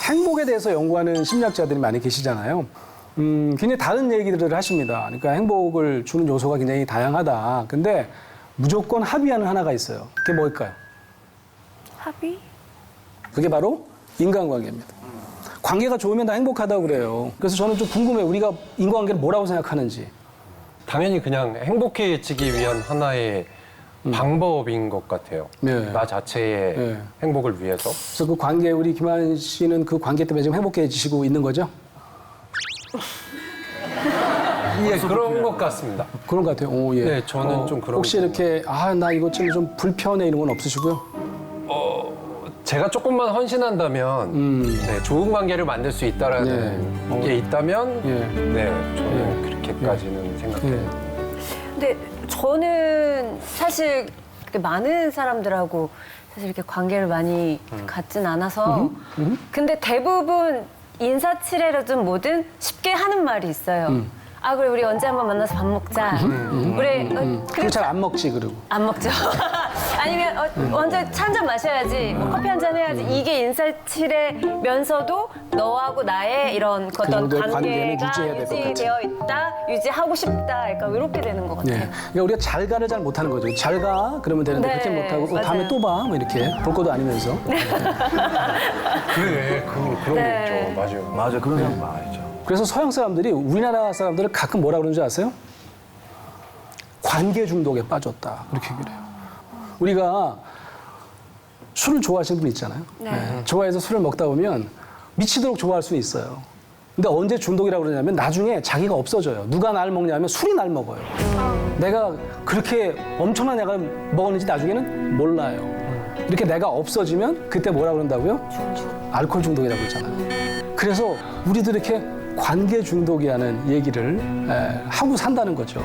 행복에 대해서 연구하는 심리학자들이 많이 계시잖아요. 굉장히 다른 얘기들을 하십니다. 그러니까 행복을 주는 요소가 굉장히 다양하다. 근데 무조건 합의하는 하나가 있어요. 그게 뭘까요? 합의? 그게 바로 인간관계입니다. 관계가 좋으면 다 행복하다고 그래요. 그래서 저는 좀 궁금해요. 우리가 인간관계를 뭐라고 생각하는지. 당연히 그냥 행복해지기 위한 하나의 방법인 것 같아요. 네. 나 자체의 네. 행복을 위해서. 그래서 그 관계, 우리 김한 씨는 그 관계 때문에 지금 행복해지시고 있는 거죠? 예, 그런 것 같습니다. 그런 것 같아요. 오, 예. 네, 저는 좀 그런 혹시 거. 이렇게, 나 이것 좀 불편해 이런 건 없으시고요? 제가 조금만 헌신한다면 네, 좋은 관계를 만들 수 있다라는 게 있다면 예. 네, 저는 그렇게까지는 생각해요. 근데 저는 사실 그렇게 많은 사람들하고 사실 이렇게 관계를 많이 갖진 않아서 근데 대부분 인사치레로든 뭐든 쉽게 하는 말이 있어요. 아 그래 우리 언제 한번 만나서 밥 먹자. 우리 그리고 잘 안 먹지, 그리고. 안 먹죠. 아니면 먼저 차 한 잔 마셔야지, 뭐 커피 한 잔 해야지. 이게 인사치레면서도 너하고 나의 이런 어떤 정도의 관계는 관계가 유지해야 될것 같아. 유지되어 있다, 유지하고 싶다. 약간 이렇게 되는 것 같아요. 네. 그러니까 우리가 잘 가를 잘 못하는 거죠. 잘 가, 그러면 되는데 네, 그렇게 못하고 맞아요. 다음에 또 봐, 뭐 이렇게 볼 것도 아니면서. 그래, 그런 네. 게 있죠. 맞아요. 맞아, 그런 사람 많아요. 그래서 서양 사람들이 우리나라 사람들을 가끔 뭐라 그러는지 아세요? 관계 중독에 빠졌다. 그렇게 얘기를 해요. 우리가 술을 좋아하시는 분 있잖아요. 네. 좋아해서 술을 먹다 보면 미치도록 좋아할 수 있어요. 근데 언제 중독이라고 그러냐면 나중에 자기가 없어져요. 누가 날 먹냐면 술이 날 먹어요. 내가 그렇게 엄청난 약을 먹었는지 나중에는 몰라요. 이렇게 내가 없어지면 그때 뭐라 그런다고요? 알코올 중독이라고 그러잖아요. 그래서 우리도 이렇게 관계 중독이라는 얘기를 하고 산다는 거죠.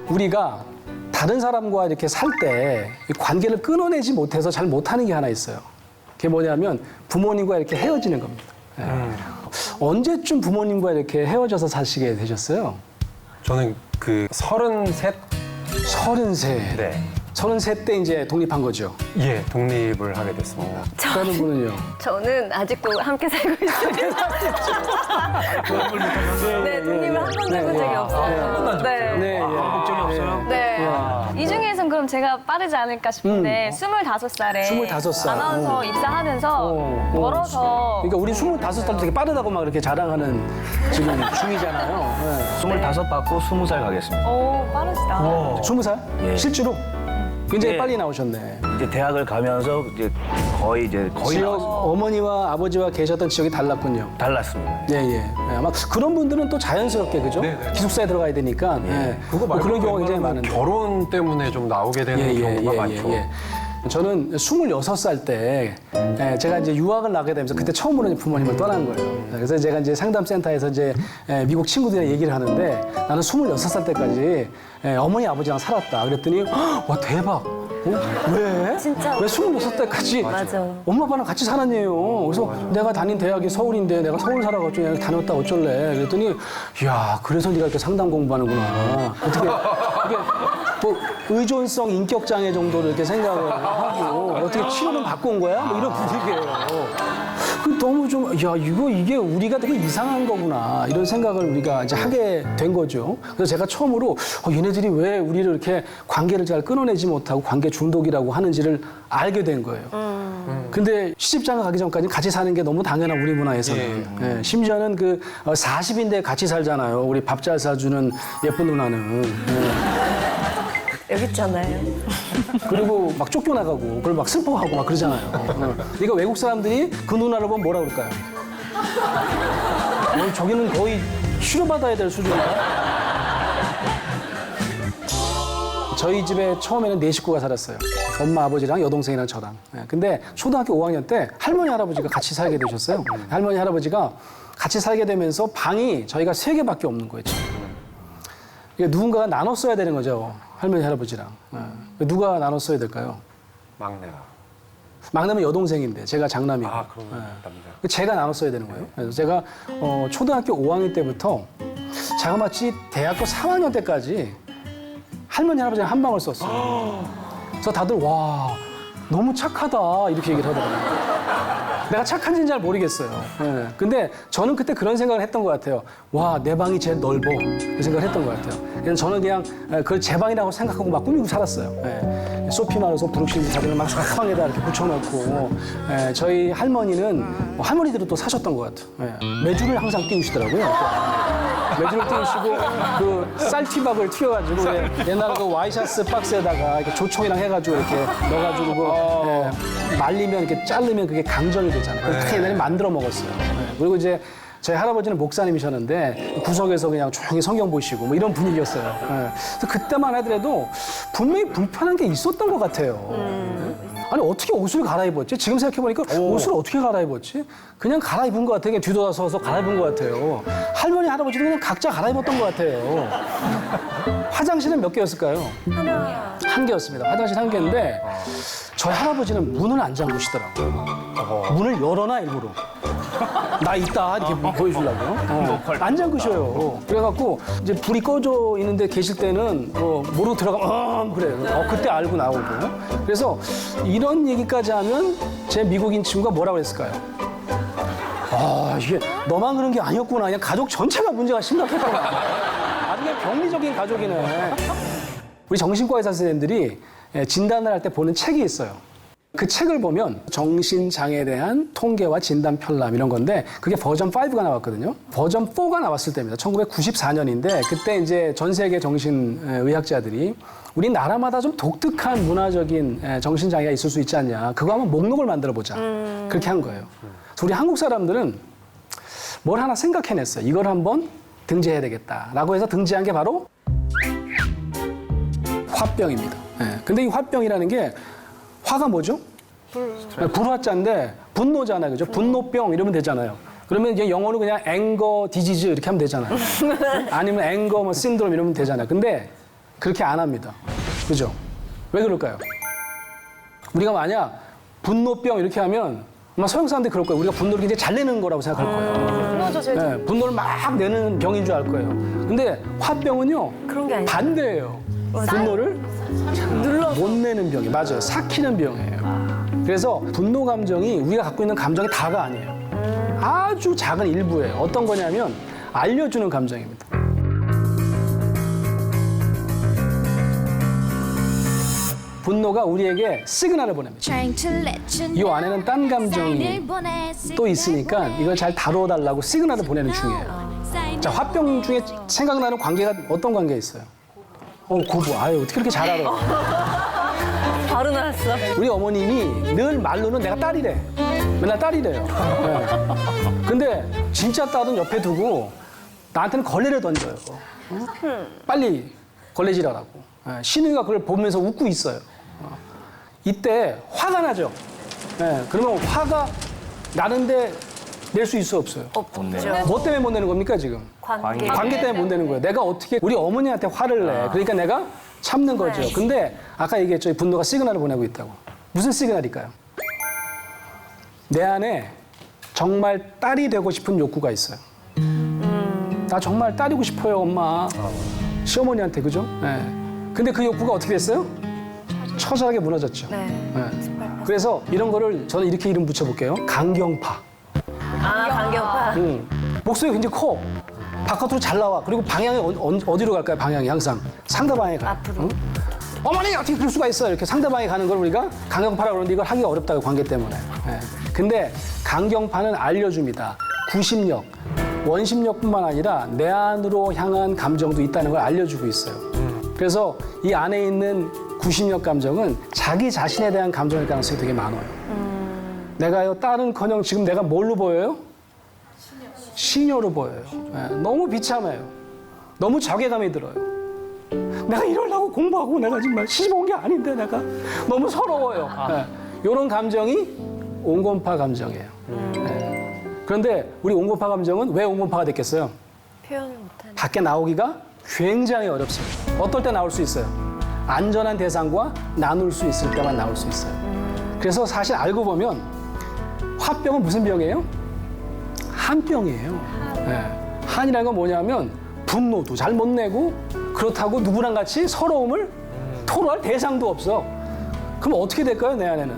우리가 다른 사람과 이렇게 살 때 관계를 끊어내지 못해서 잘 못하는 게 하나 있어요. 그게 뭐냐면 부모님과 이렇게 헤어지는 겁니다. 언제쯤 부모님과 이렇게 헤어져서 사시게 되셨어요? 저는 그 33? 33. 네. 33 때 이제 독립한 거죠. 예, 독립을 하게 됐습니다. 다른 분은요? 저는 아직도 함께 살고 있습니다. 네, 독립을 한 번도 해본 적이 없어요. 네. 네, 걱정이 없어요? 네. 이 중에선 그럼 제가 빠르지 않을까 싶은데 25살에 25살. 아나운서 입사하면서 멀어서 그러니까 우리 25살도 되게 빠르다고 막 이렇게 자랑하는 지금 중이잖아요. 네. 25 받고 20살 가겠습니다. 오 빠르시다. 20살? 예. 실제로? 굉장히 예. 빨리 나오셨네. 이제 대학을 가면서 이제 거의 지역, 나왔어요. 어머니와 아버지와 계셨던 지역이 달랐군요. 달랐습니다. 예, 예. 네, 아마 그런 분들은 또 자연스럽게, 그죠? 네, 네. 기숙사에 들어가야 되니까. 예. 그거 뭐 말고 그런 경우가 굉장히 웬만하면 많은데. 결혼 때문에 좀 나오게 되는 경우가 많죠. 저는 26살 때 제가 이제 유학을 나게 되면서 그때 처음으로 이제 부모님을 떠난 거예요. 그래서 제가 이제 상담센터에서 이제 미국 친구들이랑 얘기를 하는데 나는 26살 때까지 어머니 아버지랑 살았다. 그랬더니 와 대박. 왜? 진짜. 왜 26살 때까지 맞아. 엄마 아빠랑 같이 살았네요. 그래서 내가 다닌 대학이 서울인데 내가 서울 살아가지고 여기 다녔다 어쩔래. 그랬더니 이야 그래서 네가 이렇게 상담 공부하는구나. 어떻게 이게 뭐 의존성 인격 장애 정도로 이렇게 생각을 하고 어떻게 치료는 받고 온 거야? 뭐 이런 분위기예요. 그 너무 좀 야 이게 우리가 되게 이상한 거구나 이런 생각을 우리가 이제 하게 된 거죠. 그래서 제가 처음으로 얘네들이 왜 우리를 이렇게 관계를 잘 끊어내지 못하고 관계 중독이라고 하는지를 알게 된 거예요. 근데 시집장가 가기 전까지 같이 사는 게 너무 당연한 우리 문화에서는. 예, 심지어는 그 40인데 같이 살잖아요. 우리 밥 잘 사주는 예쁜 누나는. 여기 있잖아요. 그리고 막 쫓겨나가고 그걸 막 슬퍼하고 막 그러잖아요. 그러니까 외국 사람들이 그 누나를 보면 뭐라 그럴까요? 저기는 거의 치료받아야 될 수준이야. 저희 집에 처음에는 4식구가 살았어요. 엄마, 아버지랑 여동생이랑 저랑. 근데 초등학교 5학년 때 할머니, 할아버지가 같이 살게 되셨어요. 할머니, 할아버지가 같이 살게 되면서 방이 저희가 3개밖에 없는 거예요, 지금. 그러니까 누군가가 나눠 써야 되는 거죠. 할머니, 할아버지랑. 누가 나눠 써야 될까요? 막내가. 막내면 여동생인데 제가 장남이고. 아, 그러면 남자. 제가 나눠 써야 되는 거예요. 그래서 제가 초등학교 5학년 때부터 자그마치 대학교 3학년 때까지 할머니, 할아버지랑 한 방을 썼어요. 그래서 다들 와 너무 착하다 이렇게 얘기를 하더라고요. 내가 착한지는 잘 모르겠어요. 예. 근데 저는 그때 그런 생각을 했던 것 같아요. 와, 내 방이 제일 넓어. 그 생각을 했던 것 같아요. 그래서 저는 그냥 그걸 제 방이라고 생각하고 막 꾸미고 살았어요. 예. 소피마로서 브룩실즈 사진을 막 방에다 이렇게 붙여놓고 예. 저희 할머니는 할머니들은 또 사셨던 것 같아요. 예. 매주를 항상 띄우시더라고요. 매주를 띄우시고 그 쌀티박을 튀어가지고 옛날에 그 와이셔츠 박스에다가 이렇게 조총이랑 해가지고 이렇게 넣어가지고 예, 말리면 이렇게 자르면 그게 강정이 되잖아요. 그래서 다 옛날에 만들어 먹었어요. 예. 그리고 이제 저희 할아버지는 목사님이셨는데 구석에서 그냥 조용히 성경 보시고 뭐 이런 분위기였어요. 예. 그래서 그때만 하더라도 분명히 불편한 게 있었던 것 같아요. 예? 아니 어떻게 옷을 갈아입었지? 지금 생각해보니까 옷을 어떻게 갈아입었지? 그냥 갈아입은 것 같아요. 그냥 뒤돌아서서 갈아입은 것 같아요. 할머니, 할아버지도 그냥 각자 갈아입었던 것 같아요. 화장실은 몇 개였을까요? 하나. 한 개였습니다. 화장실 한 개인데 저희 할아버지는 문을 안 잠그시더라고요. 문을 열어놔 일부러. 나 있다 이렇게 보여주려고. 안 잠그셔요. 그래갖고 이제 불이 꺼져 있는데 계실 때는 모르고 들어가면 그래요. 그때 알고 나오고. 그래서 이런 얘기까지 하면 제 미국인 친구가 뭐라고 했을까요? 아, 이게 너만 그런 게 아니었구나. 그냥 가족 전체가 문제가 심각했구나. 아주 그냥 병리적인 가족이네. 우리 정신과 의사 선생님들이 진단을 할 때 보는 책이 있어요. 그 책을 보면 정신장애에 대한 통계와 진단 편람 이런 건데 그게 버전 5가 나왔거든요. 버전 4가 나왔을 때입니다. 1994년인데 그때 이제 전 세계 정신의학자들이 우리나라마다 좀 독특한 문화적인 정신장애가 있을 수 있지 않냐. 그거 한번 목록을 만들어 보자. 그렇게 한 거예요. 그래서 우리 한국 사람들은 뭘 하나 생각해냈어요. 이걸 한번 등재해야 되겠다라고 해서 등재한 게 바로 화병입니다. 근데 이 화병이라는 게 화가 뭐죠? 불화자인데 분노잖아요. 그죠? 분노병 이러면 되잖아요. 그러면 이제 영어로 그냥 앵거 디지즈 이렇게 하면 되잖아요. 아니면 앵거 뭐 신드롬 이러면 되잖아요. 근데 그렇게 안 합니다. 그죠? 왜 그럴까요? 우리가 만약 분노병 이렇게 하면 아마 서양 사람들이 그럴 거예요. 우리가 분노를 굉장히 잘 내는 거라고 생각할 거예요. 분노 조절. 네, 분노를 막 내는 병인 줄 알 거예요. 근데 화병은요. 그런 게 아니에요. 반대예요. 분노를 못 내는 병이 맞아요. 삭히는 병이에요. 그래서 분노 감정이 우리가 갖고 있는 감정이 다가 아니에요. 아주 작은 일부예요. 어떤 거냐면 알려주는 감정입니다. 분노가 우리에게 시그널을 보냅니다. 이 안에는 딴 감정이 또 있으니까 이걸 잘 다뤄달라고 시그널을 보내는 중이에요. 자, 화병 중에 생각나는 관계가 어떤 관계가 있어요? 고부. 아유, 어떻게 그렇게 잘 알아? 바로 나왔어. 우리 어머님이 늘 말로는 내가 딸이래. 맨날 딸이래요. 네. 근데 진짜 딸은 옆에 두고 나한테는 걸레를 던져요. 빨리 걸레질하라고. 신우이가 그걸 보면서 웃고 있어요. 이때 화가 나죠. 그러면 화가 나는데 낼 수 있어 없어요? 없죠. 뭐 때문에 못 내는 겁니까 지금? 관계. 관계 때문에 못 내는 거예요. 내가 어떻게 우리 어머니한테 화를 내. 그러니까 내가 참는 거죠. 근데 아까 얘기했죠. 이 분노가 시그널을 보내고 있다고. 무슨 시그널일까요? 내 안에 정말 딸이 되고 싶은 욕구가 있어요. 나 정말 딸이고 싶어요, 엄마. 시어머니한테, 그죠? 근데 그 욕구가 어떻게 됐어요? 처절하게 무너졌죠. 그래서 이런 거를 저는 이렇게 이름 붙여볼게요. 강경파. 강경파. 목소리가 굉장히 커. 바깥으로 잘 나와. 그리고 방향이 어디로 갈까요? 방향이 항상 상대방에 가요. 앞으로. 어머니 어떻게 그럴 수가 있어? 이렇게 상대방에 가는 걸 우리가 강경파라고 그러는데 이걸 하기가 어렵다고 관계 때문에. 근데 강경파는 알려줍니다. 구심력, 원심력뿐만 아니라 내 안으로 향한 감정도 있다는 걸 알려주고 있어요. 그래서 이 안에 있는 구심력 감정은 자기 자신에 대한 감정일 가능성이 되게 많아요. 내가요, 딸은커녕 지금 내가 뭘로 보여요? 시녀로 보여요. 너무 비참해요. 너무 자괴감이 들어요. 내가 이러려고 공부하고 내가 정말 시집 온 게 아닌데 내가 너무 서러워요. 이런 감정이 온건파 감정이에요. 그런데 우리 온건파 감정은 왜 온건파가 됐겠어요? 표현을 못하는. 밖에 나오기가 굉장히 어렵습니다. 어떨 때 나올 수 있어요? 안전한 대상과 나눌 수 있을 때만 나올 수 있어요. 그래서 사실 알고 보면 화병은 무슨 병이에요? 한병이에요. 한이라는 건 뭐냐면 분노도 잘 못 내고 그렇다고 누구랑 같이 서러움을 토로할 대상도 없어. 그럼 어떻게 될까요, 내 안에는?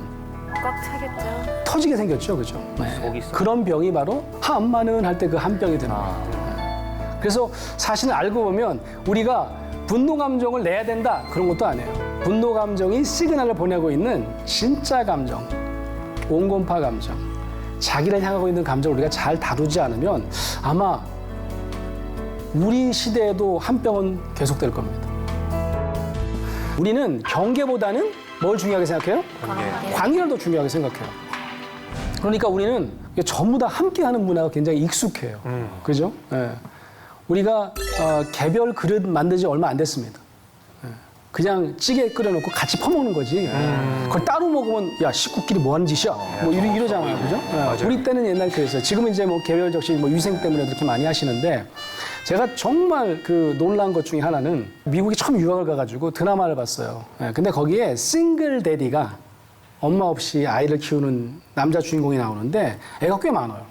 꽉 차겠죠. 터지게 생겼죠, 그죠? 속이 썩. 그런 병이 바로 한마는 할 때 그 한 병이 되는 거예요. 그래서 사실은 알고 보면 우리가 분노 감정을 내야 된다 그런 것도 아니에요. 분노 감정이 시그널을 보내고 있는 진짜 감정, 온건파 감정, 자기를 향하고 있는 감정을 우리가 잘 다루지 않으면 아마 우리 시대에도 한 병은 계속될 겁니다. 우리는 경계보다는 뭘 중요하게 생각해요? 관계를 더 중요하게 생각해요. 그러니까 우리는 전부 다 함께하는 문화가 굉장히 익숙해요. 그죠? 예. 우리가 개별 그릇 만든 지 얼마 안 됐습니다. 예. 그냥 찌개 끓여놓고 같이 퍼먹는 거지. 그걸 따로 먹으면 야 식구끼리 뭐 하는 짓이야? 뭐 이러잖아요, 그죠? 예. 우리 때는 옛날 그랬어요. 지금은 이제 뭐 개별적인 뭐 위생 때문에 그렇게 많이 하시는데 제가 정말 그 놀란 것 중에 하나는 미국에 처음 유학을 가가지고 드라마를 봤어요. 예. 근데 거기에 싱글 데디가 엄마 없이 아이를 키우는 남자 주인공이 나오는데 애가 꽤 많아요.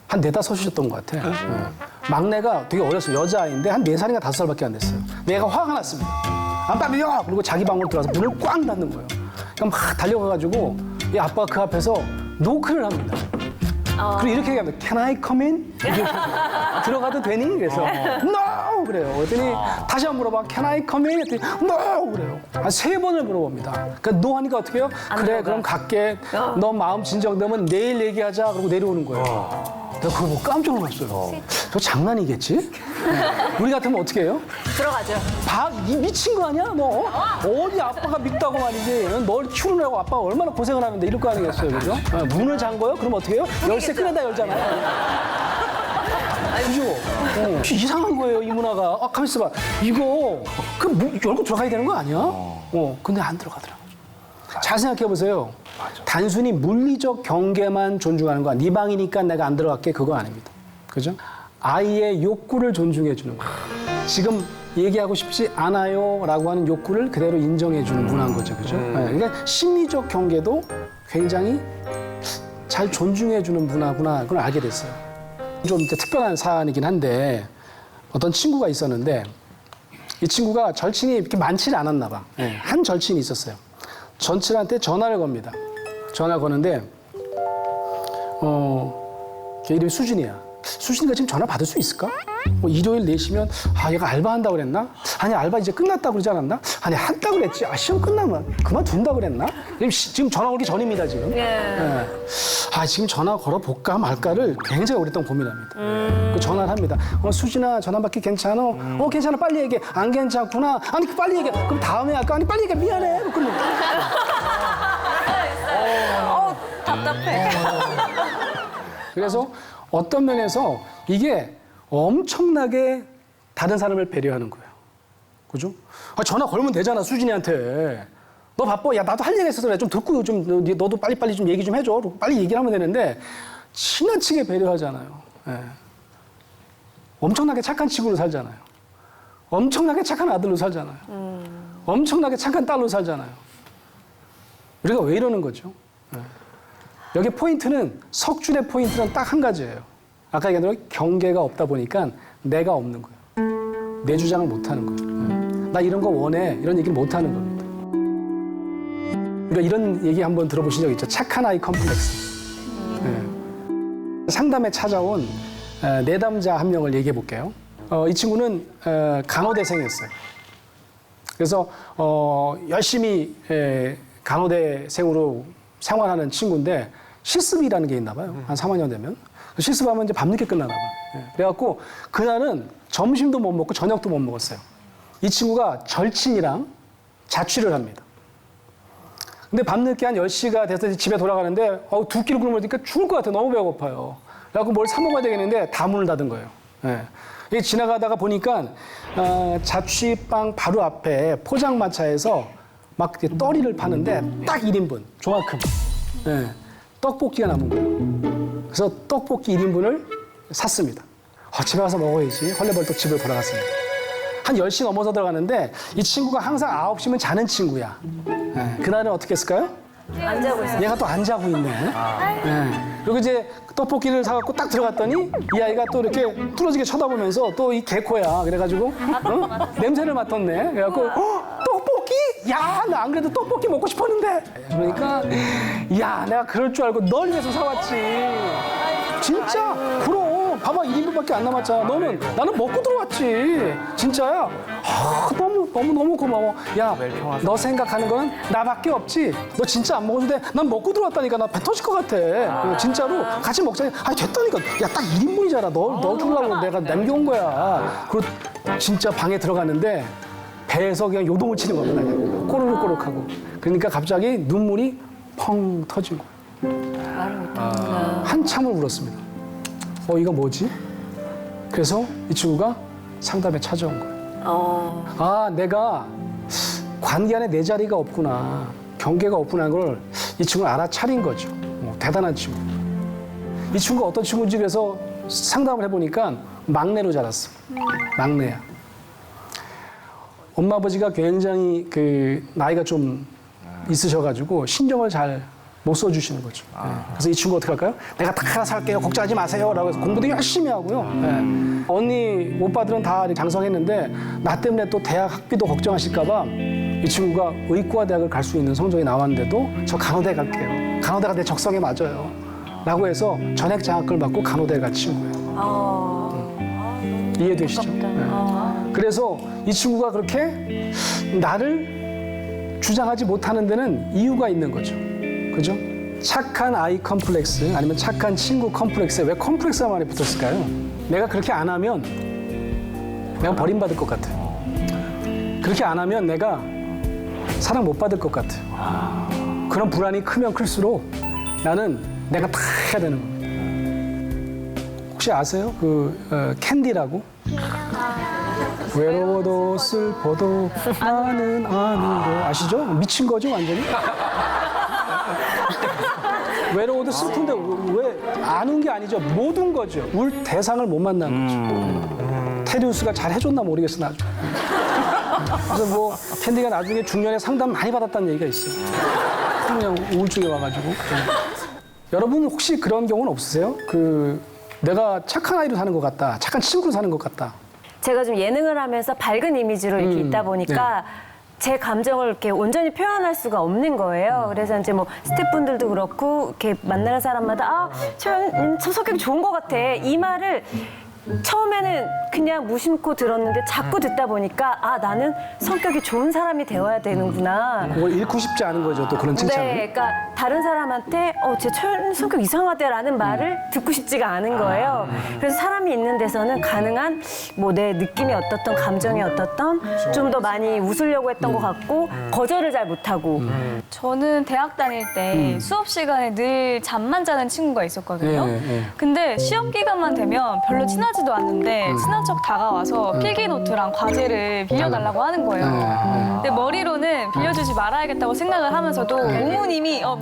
한 4~5이셨던 것 같아. 예. 막내가 되게 어렸어요. 여자아이인데 한 4살인가 5살밖에 안 됐어요. 근데 애가 화가 났습니다. 안 빨리요! 그리고 자기 방으로 들어가서 문을 꽝 닫는 거예요. 그럼 막 달려가가지고 이 아빠가 그 앞에서 노크를 합니다. 그리고 이렇게 얘기합니다. Can I come in? 이렇게 들어가도 되니? 그래서 No! 그래요. 그랬더니 다시 한번 물어봐. Can I come in? 했더니 No! 그래요. 한 3번을 물어봅니다. 그러니까 No 하니까 어떻게 해요? 그래 들어가. 그럼 갈게. 너 마음 진정되면 내일 얘기하자. 그러고 내려오는 거예요. 내가 그거 보고 깜짝 놀랐어요. 저 장난이겠지? 우리 같으면 어떻게 해요? 들어가죠. 이 미친 거 아니야? 너 어디 아빠가 밉다고 말이지? 널 키우느라고 아빠가 얼마나 고생을 하는데 이럴 거 아니겠어요, 그죠? 문을 잠 거요? 그럼 어떻게 해요? 열쇠 끄내다 열잖아요. 그죠? 이상한 거예요, 이 문화가. 가만 있어봐. 이거 열고 들어가야 되는 거 아니야? 근데 안 들어가더라고. 잘 생각해 보세요. 단순히 물리적 경계만 존중하는 거야. 네 방이니까 내가 안 들어갈게. 그거 아닙니다. 그죠? 아이의 욕구를 존중해 주는 거예요. 지금 얘기하고 싶지 않아요 라고 하는 욕구를 그대로 인정해 주는 문화인 거죠. 그죠? 그러니까 심리적 경계도 굉장히 잘 존중해 주는 문화구나. 그걸 알게 됐어요. 좀 이렇게 특별한 사안이긴 한데 어떤 친구가 있었는데 이 친구가 절친이 이렇게 많지는 않았나 봐. 한 절친이 있었어요. 절친한테 전화를 겁니다. 전화를 거는데 걔 이름이 수진이야. 수진이가 지금 전화 받을 수 있을까? 일요일 4시면 얘가 알바한다고 그랬나? 아니 알바 이제 끝났다고 그러지 않았나? 아니 한다고 그랬지. 시험 끝나면 그만둔다고 그랬나? 지금 전화 오기 전입니다 지금. 예. 지금 전화 걸어볼까 말까를 굉장히 오랫동안 고민합니다. 그 전화를 합니다. 수진아 전화 받기 괜찮아? 괜찮아 빨리 얘기해. 안 괜찮구나. 아니 빨리 얘기해. 그럼 다음에 할까? 아니 빨리 얘기해. 미안해. 그럼 답답해. 그래서 어떤 면에서 이게 엄청나게 다른 사람을 배려하는 거예요. 그죠? 전화 걸면 되잖아, 수진이한테. 너 바빠? 야, 나도 할 얘기가 있어서 그래. 좀 듣고 좀, 너도 빨리빨리 좀 얘기 좀 해줘. 빨리 얘기를 하면 되는데, 지나치게 배려하잖아요. 예. 엄청나게 착한 친구로 살잖아요. 엄청나게 착한 아들로 살잖아요. 엄청나게 착한 딸로 살잖아요. 우리가 왜 이러는 거죠? 예. 여기 포인트는, 석줄의 포인트는 딱 한 가지예요. 아까 얘기한 대로 경계가 없다 보니까 내가 없는 거예요. 내 주장을 못 하는 거예요. 나 이런 거 원해. 이런 얘기를 못 하는 겁니다. 우리가 이런 얘기 한번 들어보신 적 있죠? 착한 아이 컴플렉스. 상담에 찾아온 내담자 한 명을 얘기해 볼게요. 이 친구는 간호대생이었어요. 그래서 열심히 간호대생으로 생활하는 친구인데 실습이라는 게 있나 봐요. 한 3학년 되면. 실습하면 이제 밤늦게 끝나나 봐요. 그래갖고 그날은 점심도 못 먹고 저녁도 못 먹었어요. 이 친구가 절친이랑 자취를 합니다. 근데 밤늦게 한 10시가 돼서 집에 돌아가는데 2끼를 굶으니까 죽을 것 같아. 너무 배고파요. 그래갖고 뭘 사 먹어야 되겠는데 다 문을 닫은 거예요. 예. 지나가다가 보니까 자취방 바로 앞에 포장마차에서 막 떠리를 파는데 딱 1인분 조만큼 떡볶이가 남은 거예요. 그래서 떡볶이 1인분을 샀습니다. 집에 가서 먹어야지. 헐레벌떡 집으로 돌아갔습니다. 한 10시 넘어서 들어가는데 이 친구가 항상 9시면 자는 친구야. 그날은 어떻게 했을까요? 안 자고 있어요. 얘가 또 안 자고 있네. 그리고 이제 떡볶이를 사갖고 딱 들어갔더니 이 아이가 또 이렇게 뚫어지게 쳐다보면서 또 이 개코야. 그래가지고 냄새를 맡았네. 그래갖고 떡볶이? 야, 나 안 그래도 떡볶이 먹고 싶었는데. 그러니까 야, 내가 그럴 줄 알고 널 위해서 사왔지. 진짜 그럼 봐봐 1인분밖에 안 남았잖아. 나는 먹고 들어왔지. 진짜야. 너무 고마워. 야, 너 생각하는 거는 나밖에 없지. 너 진짜 안 먹어도 돼. 난 먹고 들어왔다니까. 나 배 터질 것 같아. 진짜로 같이 먹자. 아니 됐다니까. 야, 딱 1인분이잖아. 너 주려고 내가 남겨온 거야. 그리고 진짜 방에 들어갔는데 배에서 그냥 요동을 치는 겁니다. 그냥 꼬르륵꼬르륵하고. 그러니까 갑자기 눈물이 펑 터진 거예요. 말을 못하는구나. 한참을 울었습니다. 이거 뭐지? 그래서 이 친구가 상담에 찾아온 거예요. 아, 내가 관계 안에 내 자리가 없구나. 경계가 없구나. 걸 이 친구는 알아차린 거죠. 대단한 친구. 이 친구가 어떤 친구인지 그래서 상담을 해보니까 막내로 자랐어. 막내야. 엄마 아버지가 굉장히 나이가 좀 있으셔가지고 신경을 잘 못 써주시는 거죠. 그래서 이 친구 어떻게 할까요? 내가 다 살게요. 걱정하지 마세요. 라고 해서 공부도 열심히 하고요. 언니, 오빠들은 다 장성했는데 나 때문에 또 대학 학비도 걱정하실까봐 이 친구가 의과 대학을 갈 수 있는 성적이 나왔는데도 저 간호대 갈게요. 간호대가 내 적성에 맞아요. 라고 해서 전액 장학금을 받고 간호대에 간 친구예요. 이해되시죠? 그래서 이 친구가 그렇게 나를 주장하지 못하는 데는 이유가 있는 거죠. 그죠? 착한 아이 컴플렉스 아니면 착한 친구 컴플렉스에 왜 컴플렉스가 많이 붙었을까요? 내가 그렇게 안 하면 내가 버림받을 것 같아요. 그렇게 안 하면 내가 사랑 못 받을 것 같아요. 그런 불안이 크면 클수록 나는 내가 다 해야 되는 겁니다. 혹시 아세요? 캔디라고? 외로워도 슬퍼도 나는 아니로 아시죠? 미친 거죠 완전히? 외로워도 슬픈데 왜 안 운 게 아니죠. 못 운 거죠. 울 대상을 못 만난 거죠. 테리우스가 잘 해줬나 모르겠어 나중에. 그래서 뭐 캔디가 나중에 중년에 상담 많이 받았다는 얘기가 있어요. 그냥 우울증에 와가지고. 여러분 혹시 그런 경우는 없으세요? 내가 착한 아이로 사는 것 같다. 착한 친구로 사는 것 같다. 제가 좀 예능을 하면서 밝은 이미지로 이렇게 있다 보니까 제 감정을 이렇게 온전히 표현할 수가 없는 거예요. 그래서 이제 뭐 스태프분들도 그렇고 이렇게 만나는 사람마다 저 성격이 좋은 것 같아. 이 말을 처음에는 그냥 무심코 들었는데 자꾸 듣다 보니까 나는 성격이 좋은 사람이 되어야 되는구나. 그걸 잃고 싶지 않은 거죠. 또 그런 칭찬을. 네, 그러니까 다른 사람한테 쟤 성격 이상하대라는 말을 듣고 싶지가 않은 거예요. 그래서 사람이 있는 데서는 가능한 뭐 내 느낌이 어떻던 감정이 어떻던 좀 더 많이 웃으려고 했던 것 같고 거절을 잘 못하고. 저는 대학 다닐 때 수업 시간에 늘 잠만 자는 친구가 있었거든요. 근데 시험 기간만 되면 별로 친하지도 않는데 친한 척 다가와서 필기 노트랑 과제를 빌려달라고 하는 거예요. 근데 머리로는 빌려주지 말아야겠다고 생각을 하면서도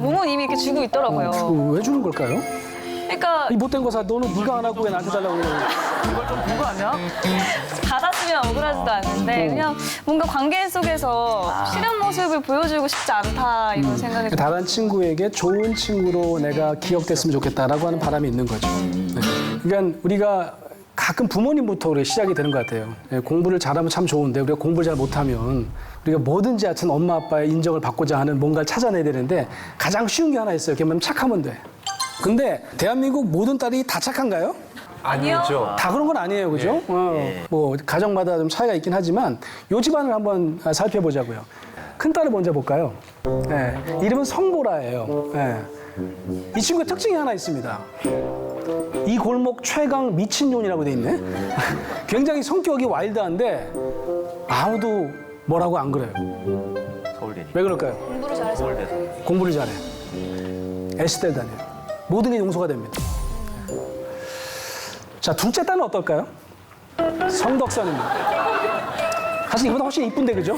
모모님이 이렇게 주고 있더라고요. 왜 주는 걸까요? 그러니까 이 못된 거 사. 너는 네가 안 하고 왜 나한테 달라고 그러는 거야? 이걸 좀 본 거 아니야? 받았으면 억울하지도 않는데 그냥 뭔가 관계 속에서 싫은 모습을 보여주고 싶지 않다 이런 생각이 들어요. 다른 친구에게 좋은 친구로 내가 기억됐으면 좋겠다라고 하는 바람이 있는 거죠. 네. 그러니까 우리가 가끔 부모님부터 우리가 시작이 되는 것 같아요. 공부를 잘하면 참 좋은데 우리가 공부를 잘 못하면 우리가 뭐든지 하여튼 엄마 아빠의 인정을 받고자 하는 뭔가를 찾아내야 되는데 가장 쉬운 게 하나 있어요. 그게 뭐냐면 착하면 돼. 근데 대한민국 모든 딸이 다 착한가요? 아니죠. 다 그런 건 아니에요, 그죠? 뭐 가정마다 좀 차이가 있긴 하지만 요 집안을 한번 살펴보자고요. 큰 딸을 먼저 볼까요? 이름은 성보라예요. 이 친구의 특징이 하나 있습니다. 이 골목 최강 미친년이라고 돼 있네. 굉장히 성격이 와일드한데 아무도 뭐라고 안 그래요. 서울대니. 왜 그럴까요? 공부를 잘해서 서울대에서. 공부를 잘해. S대를 다녀요. 모든 게 용서가 됩니다. 자, 둘째 딸은 어떨까요? 성덕선입니다. 사실 이보다 훨씬 이쁜데, 그죠?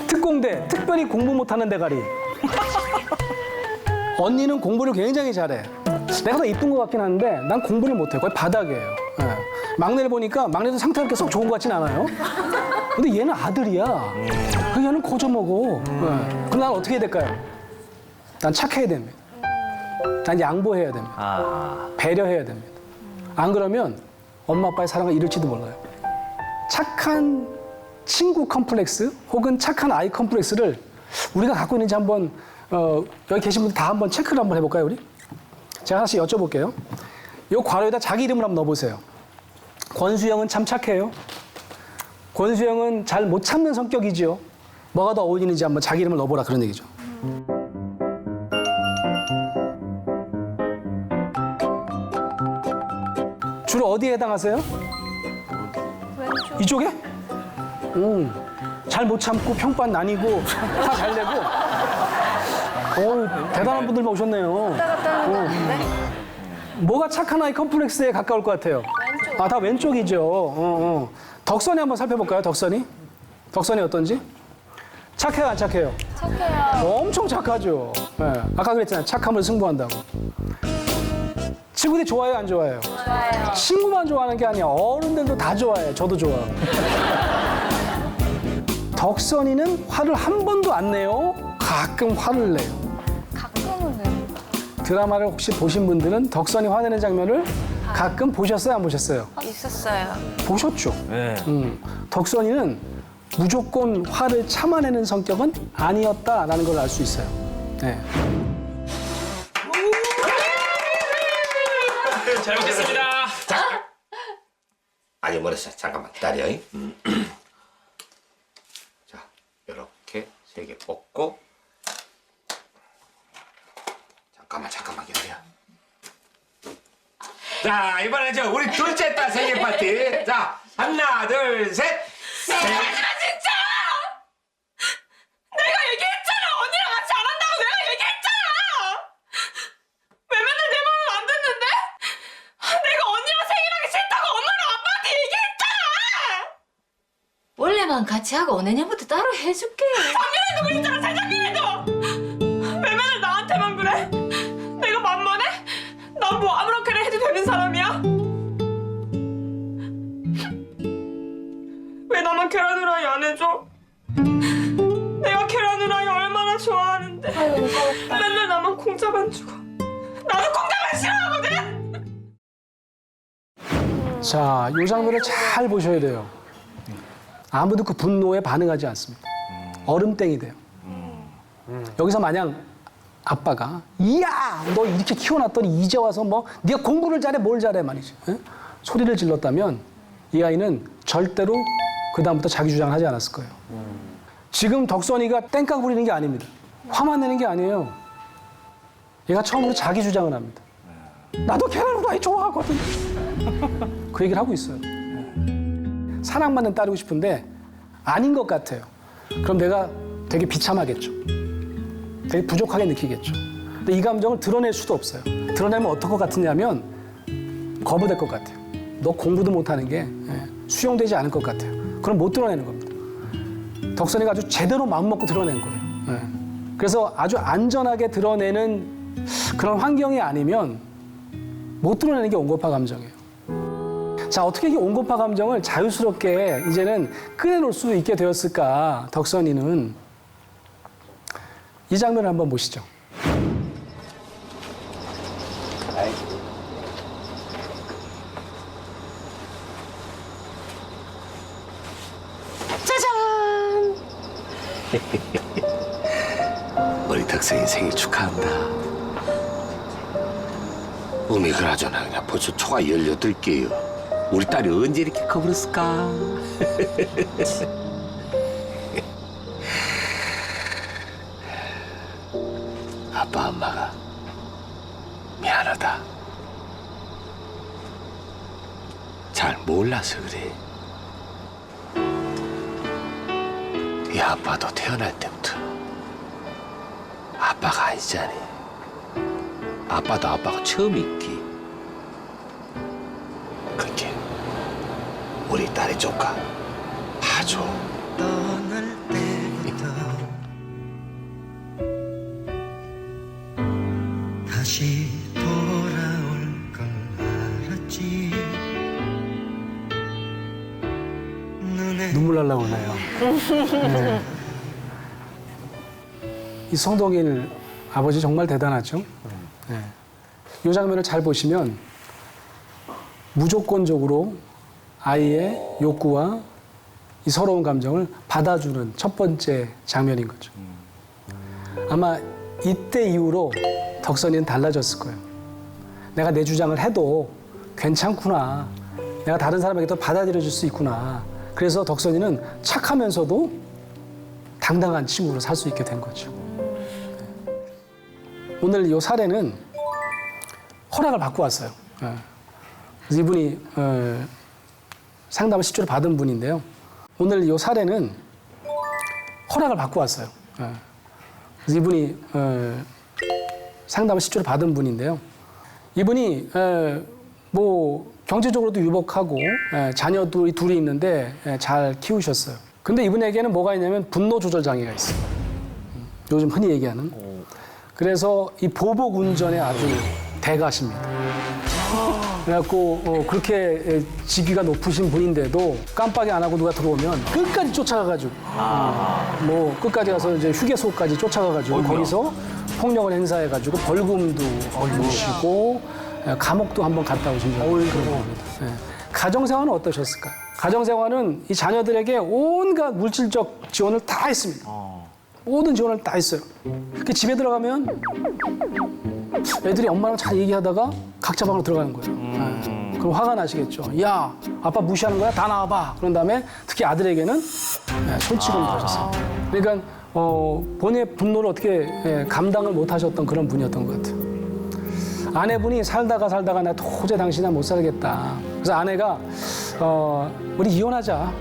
특공대, 특별히 공부 못하는 대가리. 언니는 공부를 굉장히 잘해. 내가 더 이쁜 것 같긴 한데 난 공부를 못해. 거의 바닥이에요. 막내를 보니까 막내도 상태가 그렇게 썩 좋은 것 같진 않아요. 근데 얘는 아들이야. 그래서 얘는 거저먹어. 그럼 난 어떻게 해야 될까요? 난 착해야 됩니다. 난 양보해야 됩니다. 배려해야 됩니다. 안 그러면 엄마 아빠의 사랑을 잃을지도 몰라요. 착한 친구 컴플렉스 혹은 착한 아이 컴플렉스를 우리가 갖고 있는지 한번 여기 계신 분들 다 한번 체크를 한번 해볼까요, 우리? 제가 하나씩 여쭤볼게요. 이 괄호에다 자기 이름을 한번 넣어보세요. 권수영은 참 착해요. 권수영은 잘 못 참는 성격이지요. 뭐가 더 어울리는지 한번 자기 이름을 넣어보라 그런 얘기죠. 주로 어디에 해당하세요? 왼쪽. 이쪽에? 잘 못 참고 평판 나뉘고 화 잘 내고. 대단한 분들만 오셨네요. 뭐가 착한 아이 컴플렉스에 가까울 것 같아요? 아, 다 왼쪽이죠. 덕선이 한번 살펴볼까요, 덕선이? 덕선이 어떤지? 착해요, 안 착해요? 착해요. 엄청 착하죠. 네. 아까 그랬잖아요. 착함을 승부한다고. 친구들이 좋아해요, 안 좋아해요? 좋아요. 친구만 좋아하는 게 아니야. 어른들도 다 좋아해요. 저도 좋아하고. 덕선이는 화를 한 번도 안 내요. 가끔 화를 내요. 가끔은 네. 드라마를 혹시 보신 분들은 덕선이 화내는 장면을 가끔 보셨어요, 안 보셨어요? 있었어요. 보셨죠? 네. 덕선이는 무조건 화를 참아내는 성격은 아니었다라는 걸 알 수 있어요. 네. 잘 먹겠습니다. 아니 멀었어. 잠깐만 기다려. 자, 이렇게 3개 뽑고 잠깐만 기다려. 자, 이번에 우리 둘째 딸 생일 파티. 자, 하나, 둘, 셋. 하지마 진짜! 내가 얘기했잖아! 언니랑 같이 안 한다고 내가 얘기했잖아! 왜 맨날 내 말을 안 듣는데? 내가 언니랑 생일하기 싫다고 엄마랑 아빠한테 얘기했잖아! 원래만 같이 하고 내년부터 따로 해줄게. 작년에도 그랬잖아, 재작년에도! 왜 맨날 나한테만 그래? 내가 만만해? 난 뭐 아무렇게나 해도 되는 사람이야? 왜 나만 계란 후라이 안 해줘? 내가 계란 후라이 얼마나 좋아하는데 맨날 나만 콩자반 주고 나도 콩자반 싫어하거든? 자, 이 장면을 잘 보셔야 돼요. 아무도 그 분노에 반응하지 않습니다. 얼음땡이 돼요. 여기서 만약 아빠가 이야 너 이렇게 키워놨더니 이제 와서 뭐 네가 공부를 잘해 뭘 잘해 말이지. 에? 소리를 질렀다면 이 아이는 절대로 그 다음부터 자기 주장을 하지 않았을 거예요. 지금 덕선이가 땡깡 부리는 게 아닙니다. 화만 내는 게 아니에요. 얘가 처음으로 자기 주장을 합니다. 나도 계란 후라이 좋아하거든. 그 얘기를 하고 있어요. 사랑받는 딸이고 싶은데 아닌 것 같아요. 그럼 내가 되게 비참하겠죠. 되게 부족하게 느끼겠죠. 근데 이 감정을 드러낼 수도 없어요. 드러내면 어떨 것 같으냐면 거부될 것 같아요. 너 공부도 못하는 게 수용되지 않을 것 같아요. 그럼 못 드러내는 겁니다. 덕선이가 아주 제대로 마음먹고 드러낸 거예요. 그래서 아주 안전하게 드러내는 그런 환경이 아니면 못 드러내는 게 온고파 감정이에요. 자, 어떻게 이 온고파 감정을 자유스럽게 이제는 꺼내놓을 수 있게 되었을까, 덕선이는. 이 장면을 한번 보시죠. 우리 덕선이 생일 축하한다. 그나저나 그냥 벌써 초가 18개요. 우리 딸이 언제 이렇게 커버렸을까? 아빠 엄마가 미안하다. 잘 몰라서 그래. 이 아빠도 태어날 때부터 아빠가 아니잖니. 아빠도 아빠가 처음이기. 그렇게 우리 딸이 조카 봐줘. 떠날 때부터 다시 돌아올 걸 알았지. 눈물 날라고 그러네요. 네. 이 성동일 아버지 정말 대단하죠. 네. 이 장면을 잘 보시면 무조건적으로 아이의 욕구와 이 서러운 감정을 받아주는 첫 번째 장면인 거죠. 아마 이때 이후로 덕선이는 달라졌을 거예요. 내가 내 주장을 해도 괜찮구나. 내가 다른 사람에게도 받아들여줄 수 있구나. 그래서 덕선이는 착하면서도 당당한 친구로 살 수 있게 된 거죠. 오늘 이 사례는 허락을 받고 왔어요. 그래서 이분이 상담을 실제로 받은 분인데요. 오늘 이 사례는 허락을 받고 왔어요. 그래서 이분이 상담을 실제로 받은 분인데요. 이분이 뭐 경제적으로도 유복하고 자녀도 둘이 있는데 잘 키우셨어요. 근데 이분에게는 뭐가 있냐면 분노 조절 장애가 있어요. 요즘 흔히 얘기하는. 그래서 이 보복 운전에 아주 대가십니다. 그래갖고 그렇게 직위가 높으신 분인데도 깜빡이 안 하고 누가 들어오면 끝까지 쫓아가가지고 뭐 끝까지 가서 이제 휴게소까지 쫓아가가지고 거기서 폭력을 행사해가지고 벌금도 물으시고 감옥도 한번 갔다 오신 적이 그런 겁니다. 가정생활은 어떠셨을까요? 가정생활은 이 자녀들에게 온갖 물질적 지원을 다 했습니다. 모든 지원을 다 했어요. 그 집에 들어가면 애들이 엄마랑 잘 얘기하다가 각자 방으로 들어가는 거예요. 그럼 화가 나시겠죠. 야, 아빠 무시하는 거야? 다 나와봐. 그런 다음에 특히 아들에게는 손찌검을 하셨어요. 그러니까 본인의 분노를 어떻게 감당을 못 하셨던 그런 분이었던 것 같아요. 아내분이 살다가 나 도저히 당신이랑 못 살겠다. 그래서 아내가 우리 이혼하자.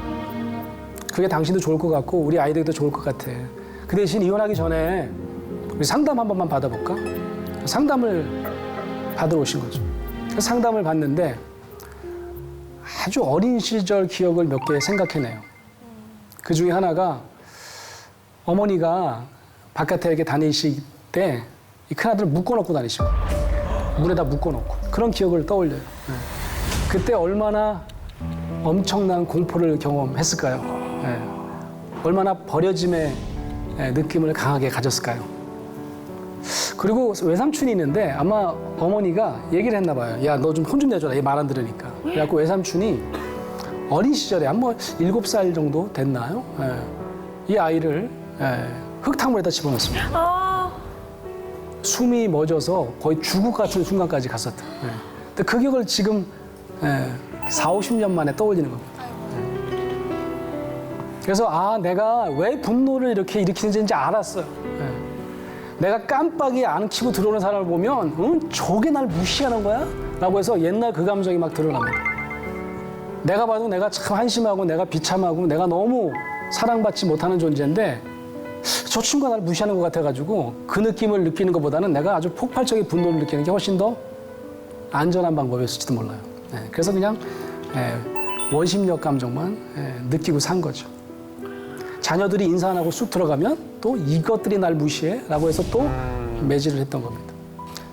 그게 당신도 좋을 것 같고 우리 아이들도 좋을 것 같아. 그 대신 이혼하기 전에 우리 상담 한 번만 받아볼까? 상담을 받으러 오신 거죠. 상담을 받는데 아주 어린 시절 기억을 몇 개 생각해내요. 그 중에 하나가 어머니가 바깥에 이렇게 다니실 때 이 큰아들을 묶어놓고 다니시고 물에다 묶어놓고 그런 기억을 떠올려요. 그때 얼마나 엄청난 공포를 경험했을까요? 얼마나 버려짐의 느낌을 강하게 가졌을까요? 그리고 외삼촌이 있는데 아마 어머니가 얘기를 했나 봐요. 야, 너 좀 혼 좀 내줘라. 얘 말 안 들으니까. 그래갖고 외삼촌이 어린 시절에 한 뭐 7살 정도 됐나요? 이 아이를 흙탕물에다 집어넣습니다. 숨이 멎어서 거의 죽을 것 같은 순간까지 갔었다. 근데 그 기억을 지금 4, 50년 만에 떠올리는 겁니다. 그래서 내가 왜 분노를 이렇게 일으키는지 이제 알았어요. 내가 깜빡이 안 켜고 들어오는 사람을 보면 저게 날 무시하는 거야? 라고 해서 옛날 그 감정이 막 드러납니다. 내가 봐도 내가 참 한심하고 내가 비참하고 내가 너무 사랑받지 못하는 존재인데 저 친구가 날 무시하는 것 같아가지고 그 느낌을 느끼는 것보다는 내가 아주 폭발적인 분노를 느끼는 게 훨씬 더 안전한 방법이었을지도 몰라요. 그래서 그냥 원심력 감정만 느끼고 산 거죠. 자녀들이 인사 안 하고 쑥 들어가면 또 이것들이 날 무시해? 라고 해서 또 매질을 했던 겁니다.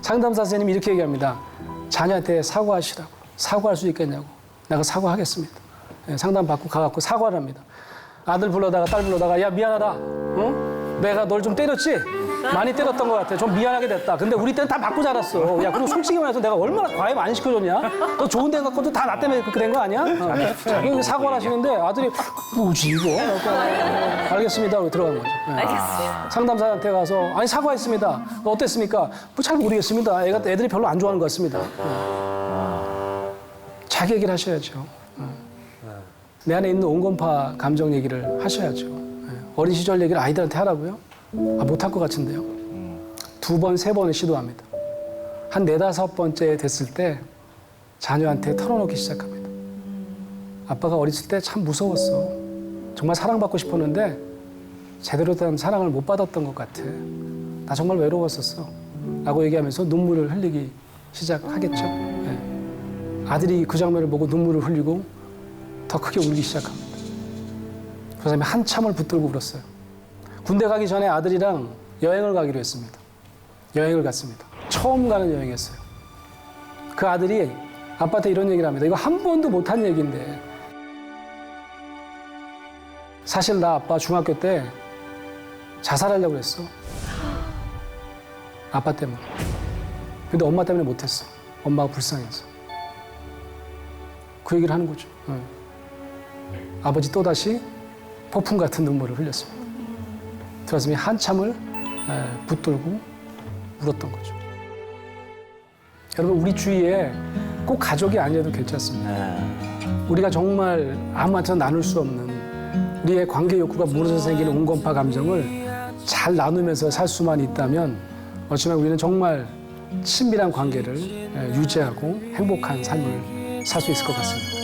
상담사 선생님이 이렇게 얘기합니다. 자녀한테 사과하시라고. 사과할 수 있겠냐고. 내가 사과하겠습니다. 상담 받고 가갖고 사과를 합니다. 아들 불러다가 딸 불러다가 야 미안하다. 내가 널 좀 때렸지? 많이 때렸던 것 같아. 좀 미안하게 됐다. 근데 우리 때는 다 맞고 자랐어. 야, 그리고 솔직히 말해서 내가 얼마나 과외 많이 시켜줬냐? 너 좋은 데 갖고도 다 나 때문에 그렇게 된 거 아니야? 자기 사과를 하시는데 아들이 뭐지 이거? 알겠습니다. 하고 들어간 거죠. 알겠어요. 상담사한테 가서 아니 사과했습니다. 어땠습니까? 뭐 잘 모르겠습니다. 애들이 별로 안 좋아하는 것 같습니다. 자기 얘기를 하셔야죠. 내 안에 있는 온건파 감정 얘기를 하셔야죠. 어린 시절 얘기를 아이들한테 하라고요? 못할 것 같은데요. 2번, 3번을 시도합니다. 한 4, 5번째 됐을 때 자녀한테 털어놓기 시작합니다. 아빠가 어렸을 때 참 무서웠어. 정말 사랑받고 싶었는데 제대로 된 사랑을 못 받았던 것 같아. 나 정말 외로웠었어. 라고 얘기하면서 눈물을 흘리기 시작하겠죠. 아들이 그 장면을 보고 눈물을 흘리고 더 크게 울기 시작합니다. 그 사람이 한참을 붙들고 울었어요. 군대 가기 전에 아들이랑 여행을 가기로 했습니다. 여행을 갔습니다. 처음 가는 여행이었어요. 그 아들이 아빠한테 이런 얘기를 합니다. 이거 한 번도 못한 얘기인데 사실 나 아빠 중학교 때 자살하려고 했어. 아빠 때문에. 근데 엄마 때문에 못했어. 엄마가 불쌍해서. 그 얘기를 하는 거죠. 아버지 또다시 폭풍 같은 눈물을 흘렸습니다. 들었으면 한참을 붙들고 울었던 거죠. 여러분, 우리 주위에 꼭 가족이 아니어도 괜찮습니다. 우리가 정말 아무한테나 나눌 수 없는 우리의 관계 욕구가 무너져 생기는 온건파 감정을 잘 나누면서 살 수만 있다면 어쩌면 우리는 정말 친밀한 관계를 유지하고 행복한 삶을 살 수 있을 것 같습니다.